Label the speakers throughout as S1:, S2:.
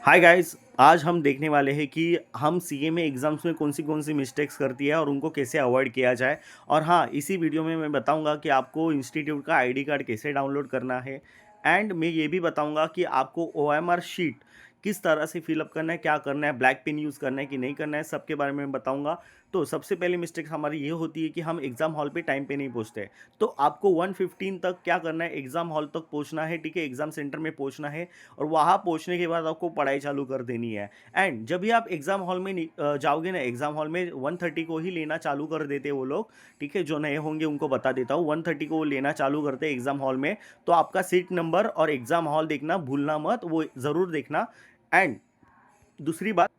S1: Hi guys. आज हम देखने वाले हैं कि हम सीए में एग्ज़ाम्स में कौन सी मिस्टेक्स करती है और उनको कैसे अवॉइड किया जाए। और हाँ, इसी वीडियो में मैं बताऊंगा कि आपको इंस्टीट्यूट का आईडी कार्ड कैसे डाउनलोड करना है। एंड मैं ये भी बताऊंगा कि आपको ओएमआर शीट किस तरह से फिलअप करना है, क्या करना है, ब्लैक पेन यूज़ करना है कि नहीं करना है, सबके बारे में बताऊंगा। तो सबसे पहली मिस्टेक हमारी ये होती है कि हम एग्ज़ाम हॉल पे टाइम पे नहीं पहुंचते। तो आपको 1:15 तक क्या करना है, एग्ज़ाम हॉल तक पहुंचना है, ठीक है, एग्ज़ाम सेंटर में पहुंचना है। और वहाँ पहुँचने के बाद आपको पढ़ाई चालू कर देनी है। एंड जब भी आप एग्ज़ाम हॉल में जाओगे ना, एग्ज़ाम हॉल में 1:30 को ही लेना चालू कर देते वो लोग, ठीक है। जो नए होंगे उनको बता देता हूँ, 1:30 को वो लेना चालू करते हैं एग्ज़ाम हॉल में। तो आपका सीट नंबर और एग्ज़ाम हॉल देखना भूलना मत, वो ज़रूर देखना। एंड दूसरी बात,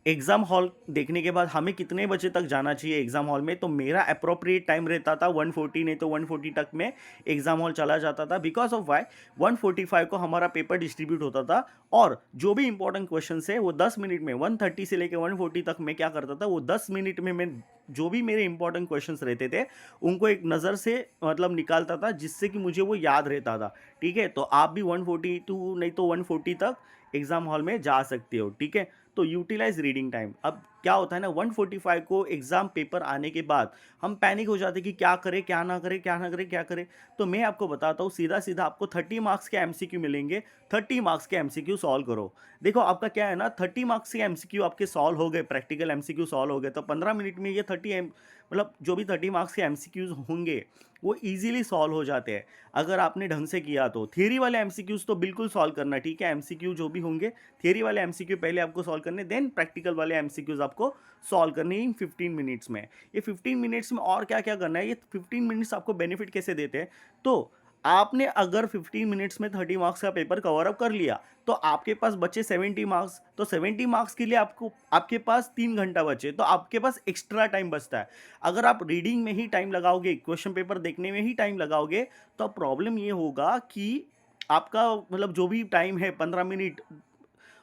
S1: एग्ज़ाम हॉल देखने के बाद हमें कितने बजे तक जाना चाहिए एग्ज़ाम हॉल में, तो मेरा अप्रोप्रिएट टाइम रहता था 1:40, नहीं तो 1:40 तक में एग्ज़ाम हॉल चला जाता था। बिकॉज ऑफ वाई, 1:45 को हमारा पेपर डिस्ट्रीब्यूट होता था। और जो भी इंपॉर्टेंट क्वेश्चन है वो 10 मिनट में, 1:30 से लेकर 1:40 तक मैं क्या करता था, वो 10 मिनट में मैं जो भी मेरे इंपॉर्टेंट क्वेश्चन रहते थे उनको एक नज़र से मतलब निकालता था, जिससे कि मुझे वो याद रहता था। ठीक है, तो आप भी 1:42 नहीं तो 1:40 तक एग्ज़ाम हॉल में जा सकते हो, ठीक है। तो यूटिलाइज रीडिंग टाइम। अब क्या होता है ना, 1:45 को एग्जाम पेपर आने के बाद हम पैनिक हो जाते हैं कि क्या करें, क्या ना करें, क्या ना करें, क्या करें। तो मैं आपको बताता हूँ, सीधा सीधा आपको 30 मार्क्स के एमसीक्यू मिलेंगे। 30 मार्क्स के एमसीक्यू सॉल्व करो। देखो आपका क्या है ना, 30 मार्क्स के एमसीक्यू आपके सॉल्व हो गए, प्रैक्टिकल एमसीक्यू सॉल्व हो गए, तो 15 मिनट में ये 30 मतलब जो भी 30 मार्क्स के एमसीक्यूज होंगे वो इजीली सॉल्व हो जाते हैं, अगर आपने ढंग से किया तो। थियरी वाले एमसीक्यूज तो बिल्कुल सॉल्व करना, ठीक है। एमसीक्यू जो भी होंगे, थियरी वाले एमसीक्यू पहले आपको सॉल्व करने, देन प्रैक्टिकल वाले एमसीक्यूज आपको सॉल्व करने इन 15 मिनट्स में। ये 15 मिनट्स में और क्या क्या करना है, ये 15 मिनट्स आपको बेनिफिट कैसे देते हैं। तो आपने अगर 15 मिनट्स में 30 मार्क्स का पेपर कवर अप कर लिया, तो आपके पास बचे 70 मार्क्स। तो 70 मार्क्स के लिए आपको, आपके पास 3 घंटा बचे, तो आपके पास एक्स्ट्रा टाइम बचता है। अगर आप रीडिंग में ही टाइम लगाओगे, क्वेश्चन पेपर देखने में ही टाइम लगाओगे, तो प्रॉब्लम ये होगा कि आपका मतलब जो भी टाइम है 15 मिनट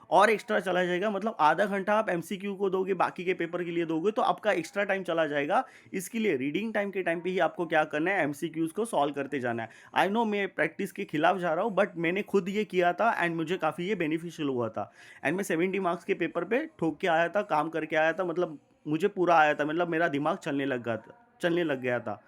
S1: और एक्स्ट्रा चला जाएगा। मतलब आधा घंटा आप एमसीक्यू को दोगे, बाकी के पेपर के लिए दोगे, तो आपका एक्स्ट्रा टाइम चला जाएगा। इसके लिए रीडिंग टाइम के टाइम पे ही आपको क्या करना है, एमसीक्यूज को सॉल्व करते जाना है। आई नो मैं प्रैक्टिस के खिलाफ जा रहा हूँ, बट मैंने खुद ये किया था एंड मुझे काफ़ी ये बेनिफिशियल हुआ था। एंड मैं 70 मार्क्स के पेपर पे ठोक के आया था, काम करके आया था, मतलब मुझे पूरा आया था, मतलब मेरा दिमाग चलने लग गया था।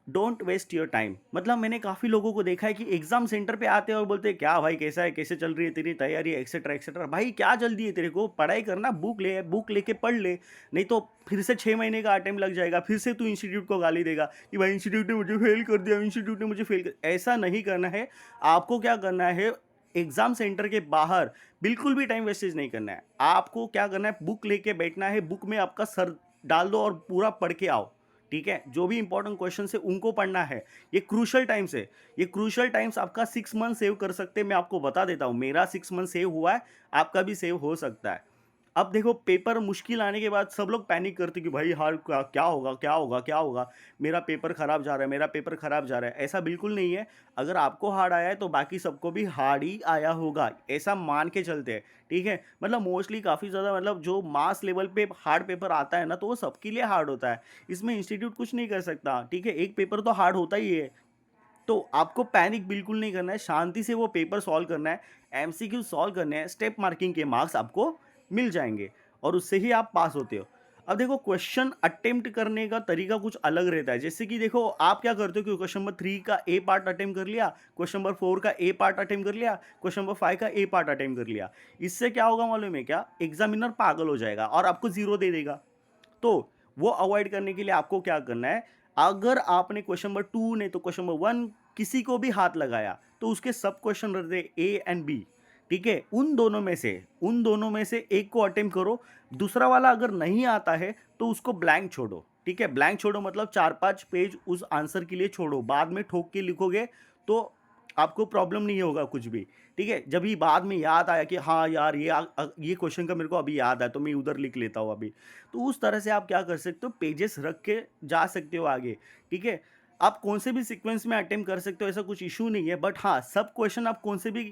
S1: Don't waste your time. मतलब मैंने काफ़ी लोगों को देखा है कि एग्जाम सेंटर पे आते हैं और बोलते हैं क्या भाई, कैसा है, कैसे चल रही है तेरी तैयारी, एक्सेट्रा एक्सेट्रा। भाई क्या जल्दी है तेरे को, पढ़ाई करना, बुक लेके पढ़ ले। नहीं तो फिर से 6 महीने का अटेम्प्ट लग जाएगा, फिर से तू इंस्टीट्यूट को गाली देगा कि भाई इंस्टीट्यूट ने मुझे फेल कर दिया, इंस्टीट्यूट ने मुझे फेल कर। ऐसा नहीं करना है। आपको क्या करना है, एग्जाम सेंटर के बाहर बिल्कुल भी टाइम वेस्टेज नहीं करना है। आपको क्या करना है, बुक लेके बैठना है, बुक में आपका सर डाल दो और पूरा पढ़ के आओ। ठीक है, जो भी इंपॉर्टेंट क्वेश्चन है उनको पढ़ना है। ये क्रूशल टाइम्स है। ये क्रूशल टाइम्स आपका 6 मंथ सेव कर सकते हैं। मैं आपको बता देता हूँ, मेरा 6 मंथ सेव हुआ है, आपका भी सेव हो सकता है। अब देखो, पेपर मुश्किल आने के बाद सब लोग पैनिक करते कि भाई हार क्या क्या होगा, क्या होगा, क्या होगा, मेरा पेपर खराब जा रहा है, मेरा पेपर खराब जा रहा है। ऐसा बिल्कुल नहीं है। अगर आपको हार्ड आया है तो बाकी सबको भी हार्ड ही आया होगा, ऐसा मान के चलते हैं। ठीक है, मतलब मोस्टली काफ़ी ज़्यादा, मतलब जो मास लेवल पे हार्ड पेपर आता है ना, तो वो सबके लिए हार्ड होता है। इसमें इंस्टीट्यूट कुछ नहीं कर सकता, ठीक है। एक पेपर तो हार्ड होता ही है। तो आपको पैनिक बिल्कुल नहीं करना है, शांति से वो पेपर सॉल्व करना है, एमसीक्यू सॉल्व करने हैं, स्टेप मार्किंग के मार्क्स आपको मिल जाएंगे और उससे ही आप पास होते हो। अब देखो, क्वेश्चन अटेम्प्ट करने का तरीका कुछ अलग रहता है। जैसे कि देखो, आप क्या करते हो कि क्वेश्चन नंबर 3 का ए पार्ट अटेम्प्ट कर लिया, क्वेश्चन नंबर 4 का ए पार्ट अटेम्प्ट कर लिया, क्वेश्चन नंबर 5 का ए पार्ट अटेम्प्ट कर लिया। इससे क्या होगा मालूम है क्या, एग्जामिनर पागल हो जाएगा और आपको जीरो दे देगा। तो वो अवॉइड करने के लिए आपको क्या करना है, अगर आपने क्वेश्चन नंबर 2 नहीं तो क्वेश्चन नंबर 1 किसी को भी हाथ लगाया, तो उसके सब क्वेश्चन रहते ए एंड बी। ठीक है, उन दोनों में से एक को अटेम्प्ट करो। दूसरा वाला अगर नहीं आता है तो उसको ब्लैंक छोड़ो। ठीक है, ब्लैंक छोड़ो मतलब 4-5 पेज उस आंसर के लिए छोड़ो, बाद में ठोक के लिखोगे तो आपको प्रॉब्लम नहीं होगा कुछ भी। ठीक है, जब ही बाद में याद आया कि हाँ यार, ये क्वेश्चन का मेरे को अभी याद है, तो मैं उधर लिख लेता हूँ अभी। तो उस तरह से आप क्या कर सकते हो, पेजेस रख के जा सकते हो आगे। ठीक है, आप कौन से भी सीक्वेंस में अटेम्प्ट कर सकते हो, ऐसा कुछ इशू नहीं है। बट हाँ, सब क्वेश्चन आप कौन से भी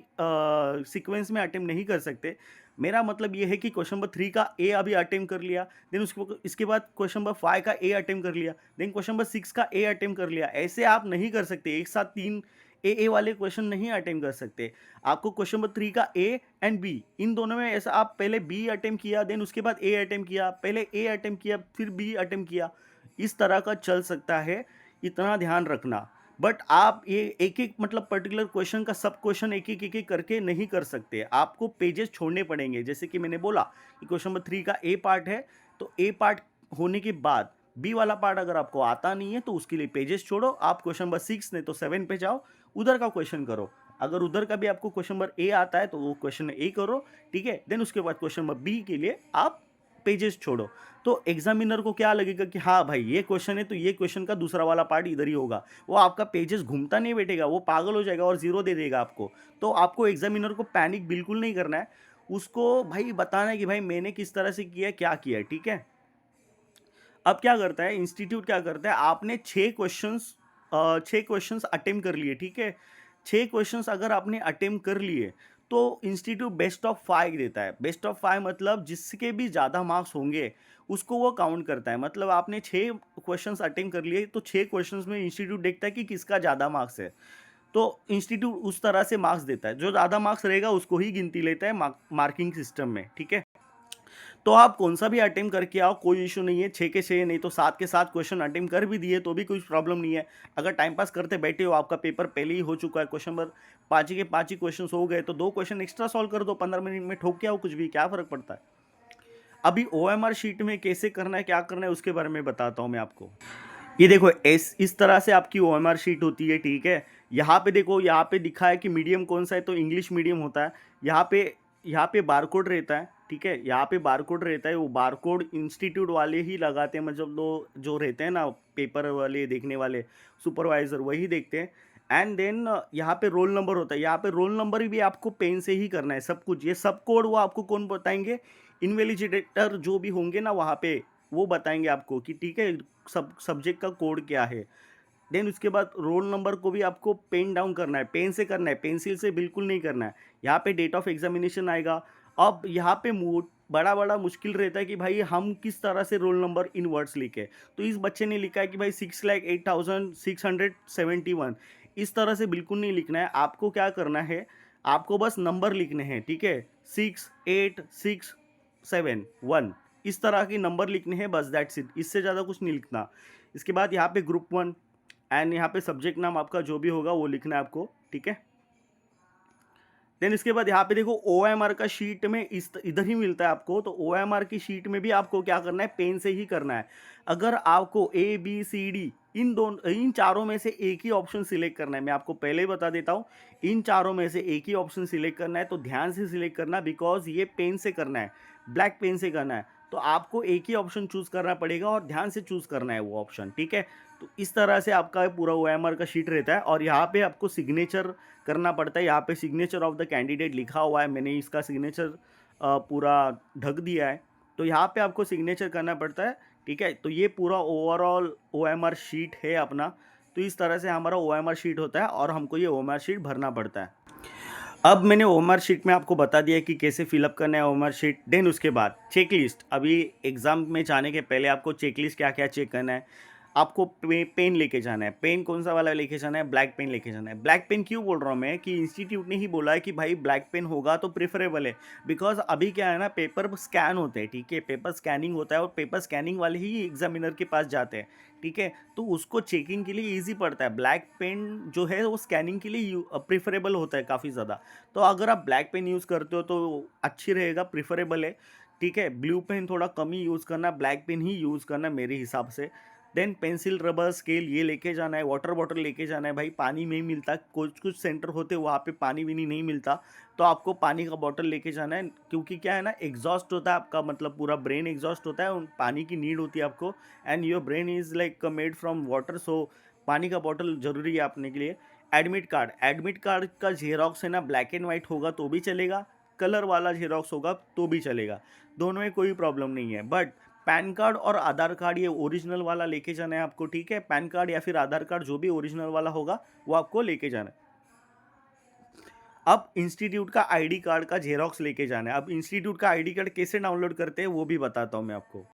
S1: सीक्वेंस में अटेम्प्ट नहीं कर सकते। मेरा मतलब ये है कि क्वेश्चन नंबर 3 का ए अभी अटेम्प्ट कर लिया, देन इसके बाद क्वेश्चन नंबर 5 का ए अटेम्प्ट कर लिया, देन क्वेश्चन नंबर 6 का ए अटेम्प्ट कर लिया। ऐसे आप नहीं कर सकते एक साथ तीन ए वाले क्वेश्चन नहीं अटेम्प्ट कर सकते। आपको क्वेश्चन नंबर 3 का ए एंड बी, इन दोनों में ऐसा आप पहले बी अटेम्प्ट किया, देन उसके बाद ए अटेम्प्ट किया, पहले ए अटेम्प्ट किया फिर बी अटेम्प्ट किया, इस तरह का चल सकता है, इतना ध्यान रखना। बट आप ये एक-एक मतलब पर्टिकुलर क्वेश्चन का सब क्वेश्चन एक-एक करके नहीं कर सकते। आपको पेजेस छोड़ने पड़ेंगे। जैसे कि मैंने बोला कि क्वेश्चन नंबर 3 का ए पार्ट है, तो ए पार्ट होने के बाद बी वाला पार्ट अगर आपको आता नहीं है तो उसके लिए पेजेस छोड़ो। आप क्वेश्चन नंबर 6 नहीं तो 7 पे जाओ, उधर का क्वेश्चन करो। अगर उधर का भी आपको क्वेश्चन नंबर ए आता है तो वो क्वेश्चन ए करो, ठीक है? देन उसके बाद क्वेश्चन नंबर बी के लिए आप पेजेस छोड़ो। तो एग्जामिनर को क्या लगेगा कि हाँ भाई ये क्वेश्चन है तो ये क्वेश्चन का दूसरा वाला पार्ट इधर ही होगा। वो आपका पेजेस घूमता नहीं बैठेगा, वो पागल हो जाएगा और ज़ीरो दे देगा आपको। तो आपको एग्जामिनर को पैनिक बिल्कुल नहीं करना है। उसको भाई बताना है कि भाई मैंने किस तरह से किया है, क्या किया है, ठीक है? अब क्या करता है इंस्टीट्यूट, क्या करता है, आपने 6 क्वेश्चंस अटेम्प्ट कर लिए, ठीक है? 6 क्वेश्चंस अगर आपने अटेम्प्ट कर लिए तो इंस्टीट्यूट बेस्ट ऑफ 5 देता है। बेस्ट ऑफ 5 मतलब जिसके भी ज़्यादा मार्क्स होंगे उसको वो काउंट करता है। मतलब आपने 6 क्वेश्चंस अटेम्प्ट कर लिए तो 6 क्वेश्चंस में इंस्टीट्यूट देखता है कि किसका ज़्यादा मार्क्स है। तो इंस्टीट्यूट उस तरह से मार्क्स देता है, जो ज़्यादा मार्क्स रहेगा उसको ही गिनती लेता है मार्किंग सिस्टम में, ठीक है? तो आप कौन सा भी अटेम्प्ट करके आओ, कोई इशू नहीं है। 6 के 6 नहीं तो 7 के 7 क्वेश्चन अटेम्प्ट कर भी दिए तो भी कोई प्रॉब्लम नहीं है। अगर टाइम पास करते बैठे हो, आपका पेपर पहले ही हो चुका है, क्वेश्चन नंबर 5 के 5 ही क्वेश्चन हो गए तो 2 क्वेश्चन एक्स्ट्रा सॉल्व कर दो, 15 मिनट में ठोक के आओ, कुछ भी क्या फ़र्क पड़ता है। अभी ओएमआर शीट में कैसे करना है, क्या करना है, उसके बारे में बताता हूँ मैं आपको। ये देखो इस तरह से आपकी ओएमआर शीट होती है, ठीक है? यहाँ पे देखो, यहाँ पे दिखा है कि मीडियम कौन सा है, तो इंग्लिश मीडियम होता है। यहाँ पे बारकोड रहता है, ठीक है? यहाँ पे बारकोड रहता है, वो बारकोड इंस्टीट्यूट वाले ही लगाते हैं, मतलब जो रहते हैं ना पेपर वाले देखने वाले सुपरवाइजर, वही देखते हैं। एंड देन यहाँ पे रोल नंबर होता है। यहाँ पे रोल नंबर भी आपको पेन से ही करना है सब कुछ। ये सब कोड वो आपको कौन बताएंगे, इनवेलिजिटेटर जो भी होंगे ना वहाँ पे, वो बताएंगे आपको कि ठीक है सब्जेक्ट का कोड क्या है। देन उसके बाद रोल नंबर को भी आपको पेन डाउन करना है, पेन से करना है, पेंसिल से बिल्कुल नहीं करना है। यहाँ पे डेट ऑफ एग्जामिनेशन आएगा। अब यहाँ पे बड़ा बड़ा मुश्किल रहता है कि भाई हम किस तरह से रोल नंबर इन वर्ड्स लिखे। तो इस बच्चे ने लिखा है कि भाई 6,08,671, इस तरह से बिल्कुल नहीं लिखना है। आपको क्या करना है, आपको बस नंबर लिखने हैं, ठीक है? 68671, इस तरह के नंबर लिखने हैं, बस दैट्स इट, इससे ज़्यादा कुछ नहीं लिखना। इसके बाद यहाँ पे ग्रुप 1 एंड यहाँ पे सब्जेक्ट नाम आपका जो भी होगा वो लिखना है आपको, ठीक है? देन इसके बाद यहाँ पे देखो ओएमआर का शीट में इधर ही मिलता है आपको। तो ओएमआर की शीट में भी आपको क्या करना है, पेन से ही करना है। अगर आपको ए बी सी डी इन चारों में से एक ही ऑप्शन सिलेक्ट करना है, मैं आपको पहले ही बता देता हूँ, इन चारों में से एक ही ऑप्शन सिलेक्ट करना है। तो ध्यान से सिलेक्ट करना, बिकॉज ये पेन से करना है, ब्लैक पेन से करना है। तो आपको एक ही ऑप्शन चूज करना पड़ेगा और ध्यान से चूज करना है वो ऑप्शन, ठीक है? तो इस तरह से आपका पूरा ओएमआर का शीट रहता है। और यहाँ पे आपको सिग्नेचर करना पड़ता है। यहाँ पे सिग्नेचर ऑफ द कैंडिडेट लिखा हुआ है, मैंने इसका सिग्नेचर पूरा ढक दिया है। तो यहाँ पे आपको सिग्नेचर करना पड़ता है, ठीक है? तो ये पूरा ओवरऑल ओएमआर शीट है अपना। तो इस तरह से हमारा ओएमआर शीट होता है और हमको ये ओएमआर शीट भरना पड़ता है। अब मैंने ओएमआर शीट में आपको बता दिया कि कैसे फिलअप करना है ओएमआर शीट। देन उसके बाद चेकलिस्ट। अभी एग्ज़ाम में जाने के पहले आपको चेकलिस्ट क्या क्या चेक करना है। आपको पेन लेके जाना है। पेन कौन सा वाला लेके जाना है, ब्लैक पेन लेके जाना है। ब्लैक पेन क्यों बोल रहा हूँ मैं, कि इंस्टीट्यूट ने ही बोला है कि भाई ब्लैक पेन होगा तो प्रेफरेबल है। बिकॉज अभी क्या है ना, पेपर स्कैन होते हैं, ठीक है? पेपर स्कैनिंग होता है और पेपर स्कैनिंग वाले ही एग्जामिनर के पास जाते हैं, ठीक है? तो उसको चेकिंग के लिए ईजी पड़ता है। ब्लैक पेन जो है वो स्कैनिंग के लिए प्रेफरेबल होता है काफ़ी ज़्यादा। तो अगर आप ब्लैक पेन यूज़ करते हो तो अच्छी रहेगा, प्रेफरेबल है, ठीक है? ब्लू पेन थोड़ा कम ही यूज़ करना, ब्लैक पेन ही यूज़ करना मेरे हिसाब से। देन पेंसिल, रबर, स्केल ये लेके जाना है। वाटर बॉटल लेके जाना है भाई, पानी नहीं मिलता, कुछ कुछ सेंटर होते वहाँ पे पानी भी नहीं मिलता, तो आपको पानी का बॉटल लेके जाना है। क्योंकि क्या है ना, एग्जॉस्ट होता है आपका, मतलब पूरा ब्रेन एग्जॉस्ट होता है, पानी की नीड होती है आपको। And your brain is like made from water, so पानी का बॉटल ज़रूरी है अपने के लिए। एडमिट कार्ड का जेरोक्स है ना, ब्लैक एंड वाइट होगा तो भी चलेगा, कलर वाला जेरोक्स होगा तो भी चलेगा, दोनों में कोई प्रॉब्लम नहीं है। बट पैन कार्ड और आधार कार्ड ये ओरिजिनल वाला लेके जाना है आपको, ठीक है? पैन कार्ड या फिर आधार कार्ड जो भी ओरिजिनल वाला होगा वो आपको लेके जाना है। अब इंस्टीट्यूट का आईडी कार्ड का जेरोक्स लेके जाना है। अब इंस्टीट्यूट का आईडी कार्ड कैसे डाउनलोड करते हैं वो भी बताता हूँ मैं आपको।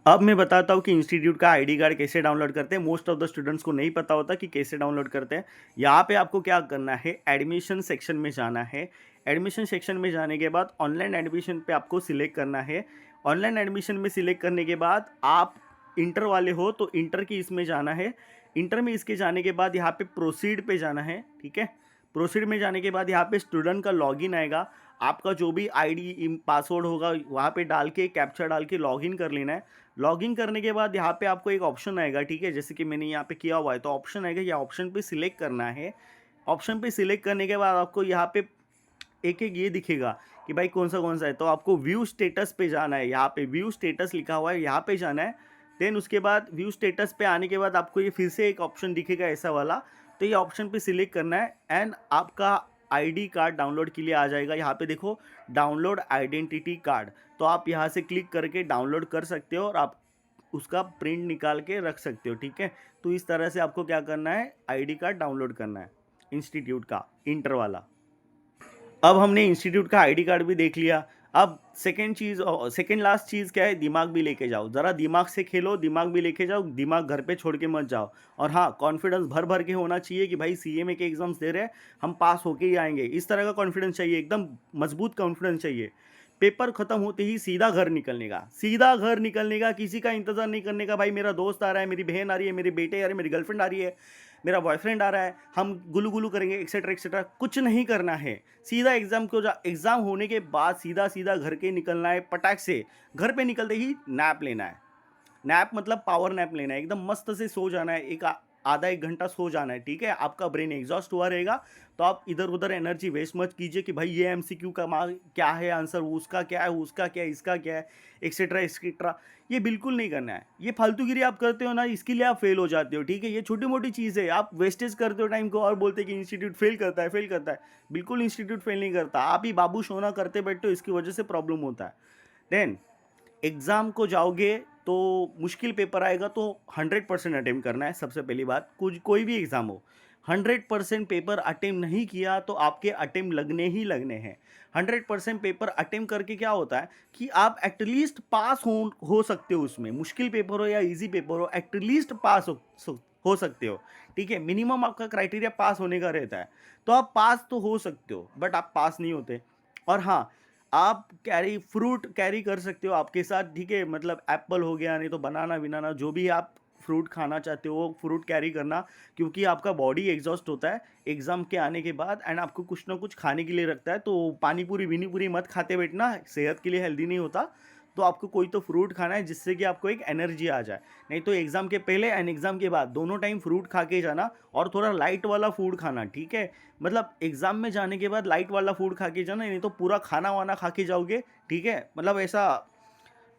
S1: अब मैं बताता हूँ कि इंस्टीट्यूट का आईडी कार्ड कैसे डाउनलोड करते हैं। मोस्ट ऑफ द स्टूडेंट्स को नहीं पता होता कि कैसे डाउनलोड करते हैं। यहाँ पे आपको क्या करना है, एडमिशन सेक्शन में जाना है। एडमिशन सेक्शन में जाने के बाद ऑनलाइन एडमिशन पे आपको सिलेक्ट करना है। ऑनलाइन एडमिशन में सिलेक्ट करने के बाद आप इंटर वाले हो तो इंटर की इसमें जाना है। इंटर में इसके जाने के बाद यहाँ पे प्रोसीड पे जाना है, ठीक है। प्रोसीड में जाने के बाद यहाँ पे स्टूडेंट का लॉगिन आएगा। आपका जो भी आईडी पासवर्ड होगा वहाँ पे डाल के कैप्चा डाल के लॉगिन कर लेना है। लॉगिन करने के बाद यहाँ पे आपको एक ऑप्शन आएगा, ठीक है, जैसे कि मैंने यहाँ पे किया हुआ है, तो ऑप्शन आएगा, या ऑप्शन पे सिलेक्ट करना है। ऑप्शन पे सिलेक्ट करने के बाद आपको यहाँ पे एक एक ये दिखेगा कि भाई कौन सा है, तो आपको व्यू स्टेटस पे जाना है। यहाँ पे व्यू स्टेटस लिखा हुआ है, यहाँ पे जाना है। देन उसके बाद व्यू स्टेटस पे आने के बाद आपको ये फिर से एक ऑप्शन दिखेगा ऐसा वाला, तो ये ऑप्शन पे सिलेक्ट करना है एंड आपका आईडी कार्ड डाउनलोड के लिए आ जाएगा। यहाँ पे देखो डाउनलोड आइडेंटिटी कार्ड, तो आप यहाँ से क्लिक करके डाउनलोड कर सकते हो और आप उसका प्रिंट निकाल के रख सकते हो, ठीक है। तो इस तरह से आपको क्या करना है, आईडी कार्ड डाउनलोड करना है इंस्टीट्यूट का, इंटर वाला। अब हमने इंस्टीट्यूट का आईडी कार्ड भी देख लिया। अब सेकेंड लास्ट चीज़ क्या है, दिमाग भी लेके जाओ, ज़रा दिमाग से खेलो, दिमाग भी लेके जाओ, दिमाग घर पे छोड़ के मत जाओ। और हाँ, कॉन्फिडेंस भर भर के होना चाहिए कि भाई सीएमए के एग्जाम्स दे रहे हैं, हम पास होके ही आएंगे। इस तरह का कॉन्फिडेंस चाहिए, एकदम मजबूत कॉन्फिडेंस चाहिए। पेपर खत्म होते ही सीधा घर निकलने का, सीधा घर निकलने का, किसी का इंतजार नहीं करने का। भाई मेरा दोस्त आ रहा है, मेरी बहन आ रही है, मेरे बेटे आ रहे हैं, मेरी गर्लफ्रेंड आ रही है, मेरा बॉयफ्रेंड आ रहा है, हम गुलू गुलू करेंगे, एक्सेट्रा एक्सेट्रा, कुछ नहीं करना है। सीधा एग्जाम होने के बाद सीधा सीधा घर के निकलना है पटाख से। घर पे निकलते ही नैप लेना है। नैप मतलब पावर नैप लेना है, एकदम मस्त से सो जाना है, आधा एक घंटा सो जाना है, ठीक है। आपका ब्रेन एग्जॉस्ट हुआ रहेगा, तो आप इधर उधर एनर्जी वेस्ट मत कीजिए कि भाई ये एमसीक्यू का क्या है आंसर, उसका क्या है, उसका क्या है, इसका क्या है, एक्सेट्रा एक्सेट्रा। ये बिल्कुल नहीं करना है। ये फालतूगिरी आप करते हो ना, इसके लिए आप फेल हो जाते हो, ठीक है। ये छोटी मोटी चीज़ है, आप वेस्टेज करते हो टाइम को और बोलते कि इंस्टीट्यूट फेल करता है, फेल करता है। बिल्कुल इंस्टीट्यूट फेल नहीं करता, आप ही बाबू सोना करते बैठते हो, इसकी वजह से प्रॉब्लम होता है। देन एग्ज़ाम को जाओगे तो मुश्किल पेपर आएगा, तो 100% अटेम्प्ट करना है। सबसे पहली बात, कुछ कोई भी एग्ज़ाम हो, 100% पेपर अटेम्प्ट नहीं किया तो आपके अटेम्प्ट लगने ही लगने हैं। 100% पेपर अटेम्प्ट करके क्या होता है कि आप एटलीस्ट पास हो सकते हो उसमें, मुश्किल पेपर हो या इजी पेपर हो, एटलीस्ट पास हो सकते हो, ठीक है। मिनिमम आपका क्राइटेरिया पास होने का रहता है, तो आप पास तो हो सकते हो, बट आप पास नहीं होते। और हाँ, आप फ्रूट कैरी कर सकते हो आपके साथ, ठीक है, मतलब एप्पल हो गया, नहीं तो बनाना विनाना, जो भी आप फ्रूट खाना चाहते हो फ्रूट कैरी करना, क्योंकि आपका बॉडी एग्जॉस्ट होता है एग्ज़ाम के आने के बाद एंड आपको कुछ ना कुछ खाने के लिए रखता है। तो पानी पूरी विनी पूरी मत खाते बैठना, सेहत के लिए हेल्दी नहीं होता। तो आपको कोई तो फ्रूट खाना है जिससे कि आपको एक एनर्जी आ जाए। नहीं तो एग्ज़ाम के पहले एंड एग्ज़ाम के बाद दोनों टाइम फ्रूट खा के जाना, और थोड़ा लाइट वाला फूड खाना, ठीक है। मतलब एग्ज़ाम में जाने के बाद लाइट वाला फूड खा के जाना, नहीं तो पूरा खाना वाना खा के जाओगे, ठीक है। मतलब ऐसा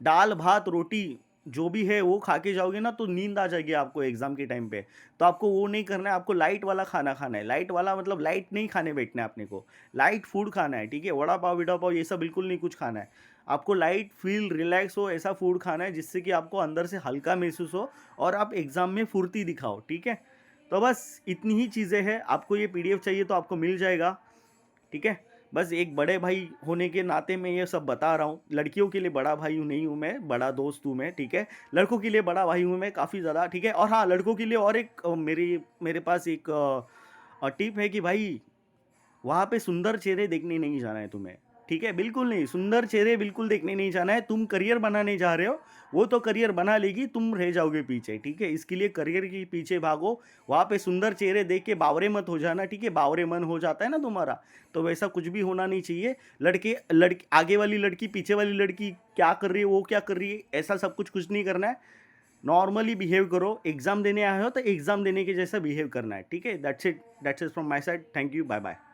S1: दाल भात रोटी जो भी है वो खा के जाओगे ना, तो नींद आ जाएगी आपको एग्जाम के टाइम पे। तो आपको वो नहीं करना है, आपको लाइट वाला खाना खाना है। लाइट वाला मतलब लाइट नहीं खाने बैठना है अपने को, लाइट फूड खाना है, ठीक है। वड़ा पाव विड़ा पाव ये सब बिल्कुल नहीं कुछ खाना है। आपको लाइट फील रिलैक्स हो ऐसा फूड खाना है जिससे कि आपको अंदर से हल्का महसूस हो और आप एग्जाम में फुर्ती दिखाओ, ठीक है। तो बस इतनी ही चीज़ें हैं। आपको ये पीडीएफ चाहिए तो आपको मिल जाएगा, ठीक है। बस एक बड़े भाई होने के नाते मैं ये सब बता रहा हूँ। लड़कियों के लिए बड़ा भाई हूँ नहीं हूँ मैं, बड़ा दोस्त हूँ मैं, ठीक है। लड़कों के लिए बड़ा भाई हूँ मैं काफ़ी ज़्यादा, ठीक है। और हाँ, लड़कों के लिए और एक मेरे पास एक टिप है कि भाई वहाँ पे सुंदर चेहरे देखने नहीं जाना है तुम्हें, ठीक है। बिल्कुल नहीं, सुंदर चेहरे बिल्कुल देखने नहीं जाना है। तुम करियर बनाने जा रहे हो, वो तो करियर बना लेगी, तुम रह जाओगे पीछे, ठीक है। इसके लिए करियर के पीछे भागो। वहाँ पे सुंदर चेहरे देख के बावरे मत हो जाना, ठीक है। बावरे मन हो जाता है ना तुम्हारा, तो वैसा कुछ भी होना नहीं चाहिए। लड़की आगे वाली लड़की पीछे वाली लड़की क्या कर रही है, वो क्या कर रही है, ऐसा सब कुछ नहीं करना है। नॉर्मली बिहेव करो। एग्जाम देने आए हो तो एग्जाम देने के जैसा बिहेव करना है, ठीक है। That's it from my side. Thank you, bye bye.